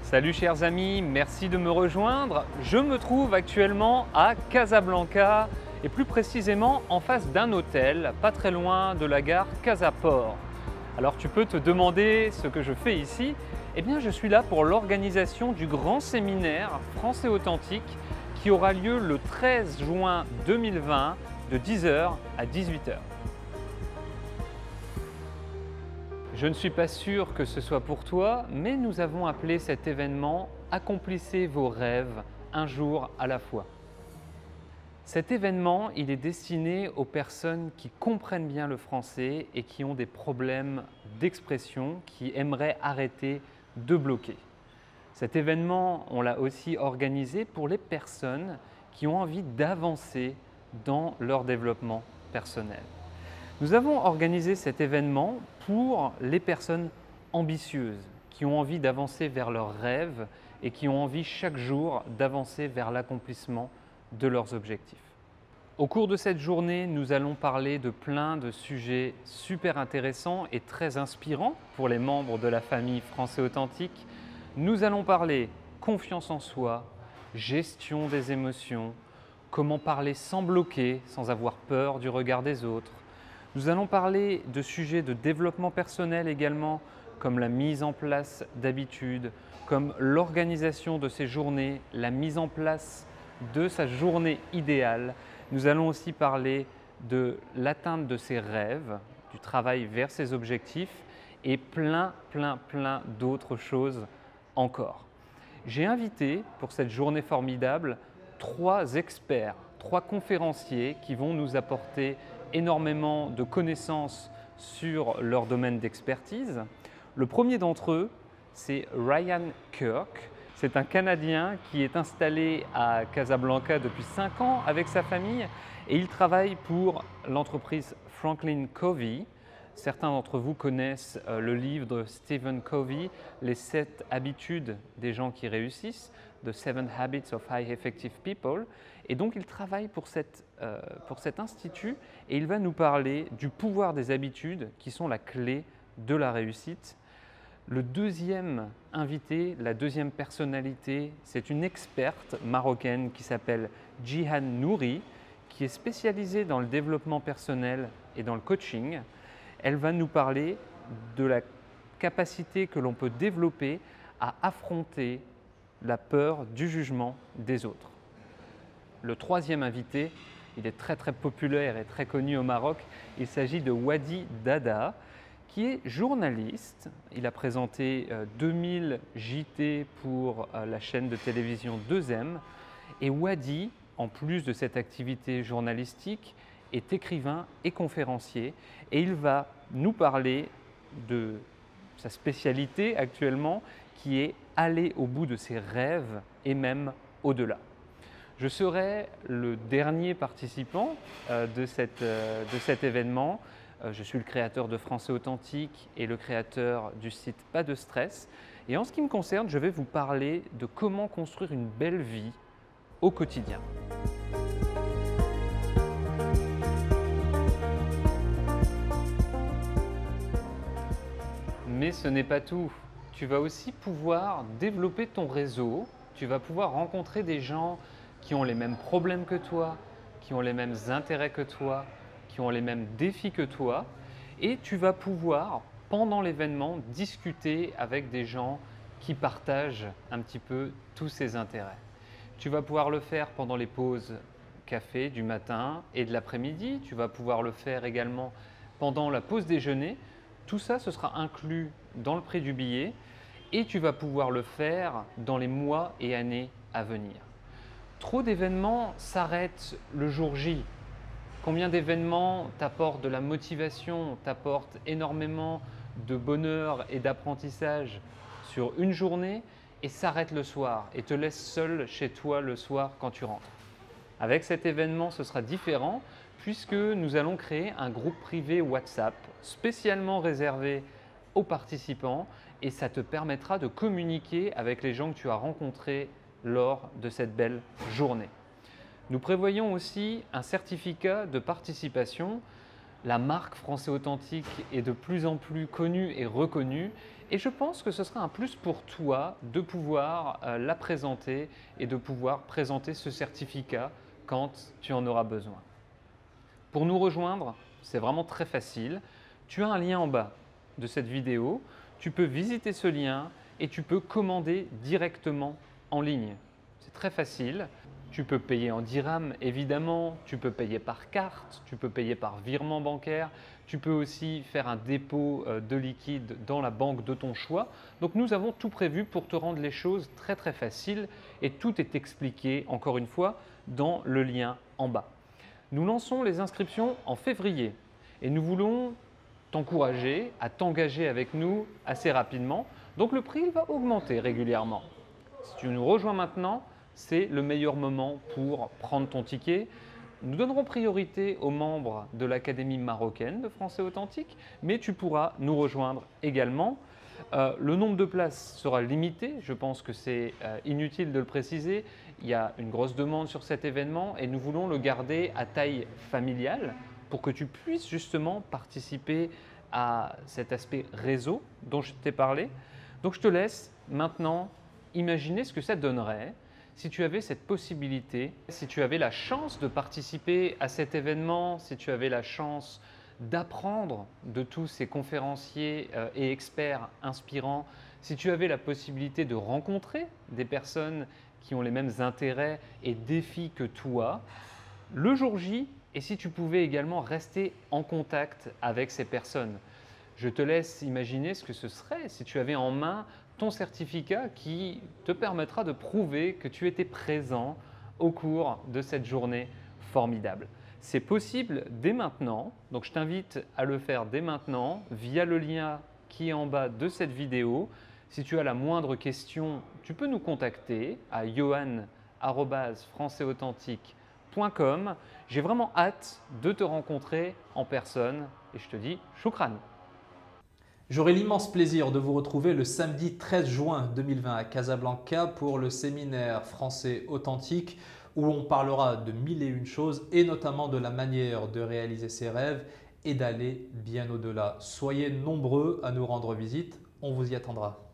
Salut chers amis, merci de me rejoindre. Je me trouve actuellement à Casablanca et plus précisément en face d'un hôtel, pas très loin de la gare Casaport. Alors tu peux te demander ce que je fais ici. Eh bien je suis là pour l'organisation du grand séminaire français authentique qui aura lieu le 13 juin 2020 de 10 h à 18 h. Je ne suis pas sûr que ce soit pour toi, mais nous avons appelé cet événement « Accomplissez vos rêves, un jour à la fois ». Cet événement, il est destiné aux personnes qui comprennent bien le français et qui ont des problèmes d'expression, qui aimeraient arrêter de bloquer. Cet événement, on l'a aussi organisé pour les personnes qui ont envie d'avancer dans leur développement personnel. Nous avons organisé cet événement pour les personnes ambitieuses qui ont envie d'avancer vers leurs rêves et qui ont envie chaque jour d'avancer vers l'accomplissement de leurs objectifs. Au cours de cette journée, nous allons parler de plein de sujets super intéressants et très inspirants pour les membres de la famille Français Authentique. Nous allons parler confiance en soi, gestion des émotions, comment parler sans bloquer, sans avoir peur du regard des autres. Nous allons parler de sujets de développement personnel également, comme la mise en place d'habitudes, comme l'organisation de ses journées, la mise en place de sa journée idéale. Nous allons aussi parler de l'atteinte de ses rêves, du travail vers ses objectifs et plein d'autres choses encore. J'ai invité pour cette journée formidable 3 experts, 3 conférenciers qui vont nous apporter énormément de connaissances sur leur domaine d'expertise. Le premier d'entre eux, c'est Ryan Kirk. C'est un Canadien qui est installé à Casablanca depuis 5 ans avec sa famille et il travaille pour l'entreprise Franklin Covey. Certains d'entre vous connaissent le livre de Stephen Covey, Les 7 habitudes des gens qui réussissent, The 7 Habits of High Effective People. Et donc il travaille pour cet institut et il va nous parler du pouvoir des habitudes qui sont la clé de la réussite. Le deuxième invité, la deuxième personnalité, c'est une experte marocaine qui s'appelle Jihan Nouri, qui est spécialisée dans le développement personnel et dans le coaching. Elle va nous parler de la capacité que l'on peut développer à affronter la peur du jugement des autres. Le troisième invité, il est très populaire et très connu au Maroc. Il s'agit de Wadi Dada, qui est journaliste. Il a présenté 2000 JT pour la chaîne de télévision 2M. Et Wadi, en plus de cette activité journalistique, est écrivain et conférencier. Et il va nous parler de sa spécialité actuellement, qui est aller au bout de ses rêves et même au-delà. Je serai le dernier participant de cet événement. Je suis le créateur de Français Authentique et le créateur du site Pas de Stress. Et en ce qui me concerne, je vais vous parler de comment construire une belle vie au quotidien. Mais ce n'est pas tout. Tu vas aussi pouvoir développer ton réseau. Tu vas pouvoir rencontrer des gens qui ont les mêmes problèmes que toi, qui ont les mêmes intérêts que toi, qui ont les mêmes défis que toi. Et tu vas pouvoir, pendant l'événement, discuter avec des gens qui partagent un petit peu tous ces intérêts. Tu vas pouvoir le faire pendant les pauses café du matin et de l'après-midi. Tu vas pouvoir le faire également pendant la pause déjeuner. Tout ça, ce sera inclus dans le prix du billet et tu vas pouvoir le faire dans les mois et années à venir. Trop d'événements s'arrêtent le jour J. Combien d'événements t'apportent de la motivation, t'apportent énormément de bonheur et d'apprentissage sur une journée et s'arrêtent le soir et te laissent seul chez toi le soir quand tu rentres. Avec cet événement, ce sera différent puisque nous allons créer un groupe privé WhatsApp spécialement réservé aux participants et ça te permettra de communiquer avec les gens que tu as rencontrés lors de cette belle journée. Nous prévoyons aussi un certificat de participation. La marque Français Authentique est de plus en plus connue et reconnue et je pense que ce sera un plus pour toi de pouvoir la présenter et de pouvoir présenter ce certificat quand tu en auras besoin. Pour nous rejoindre, c'est vraiment très facile. Tu as un lien en bas de cette vidéo. Tu peux visiter ce lien et tu peux commander directement en ligne. C'est très facile. Tu peux payer en dirhams, évidemment. Tu peux payer par carte. Tu peux payer par virement bancaire. Tu peux aussi faire un dépôt de liquide dans la banque de ton choix. Donc nous avons tout prévu pour te rendre les choses très très faciles et tout est expliqué, encore une fois, dans le lien en bas. Nous lançons les inscriptions en février et nous voulons t'encourager à t'engager avec nous assez rapidement. Donc le prix va augmenter régulièrement. Si tu nous rejoins maintenant, c'est le meilleur moment pour prendre ton ticket. Nous donnerons priorité aux membres de l'Académie marocaine de Français Authentique, mais tu pourras nous rejoindre également. Le nombre de places sera limité, je pense que c'est inutile de le préciser. Il y a une grosse demande sur cet événement et nous voulons le garder à taille familiale pour que tu puisses justement participer à cet aspect réseau dont je t'ai parlé. Donc je te laisse maintenant imaginer ce que ça donnerait si tu avais cette possibilité, si tu avais la chance de participer à cet événement, si tu avais la chance d'apprendre de tous ces conférenciers et experts inspirants, si tu avais la possibilité de rencontrer des personnes qui ont les mêmes intérêts et défis que toi, le jour J, et si tu pouvais également rester en contact avec ces personnes. Je te laisse imaginer ce que ce serait si tu avais en main ton certificat qui te permettra de prouver que tu étais présent au cours de cette journée formidable. C'est possible dès maintenant, donc je t'invite à le faire dès maintenant via le lien qui est en bas de cette vidéo. Si tu as la moindre question, tu peux nous contacter à yohan@françaisauthentique.com. J'ai vraiment hâte de te rencontrer en personne et je te dis choukran. J'aurai l'immense plaisir de vous retrouver le samedi 13 juin 2020 à Casablanca pour le séminaire Français Authentique où on parlera de mille et une choses et notamment de la manière de réaliser ses rêves et d'aller bien au-delà. Soyez nombreux à nous rendre visite, on vous y attendra.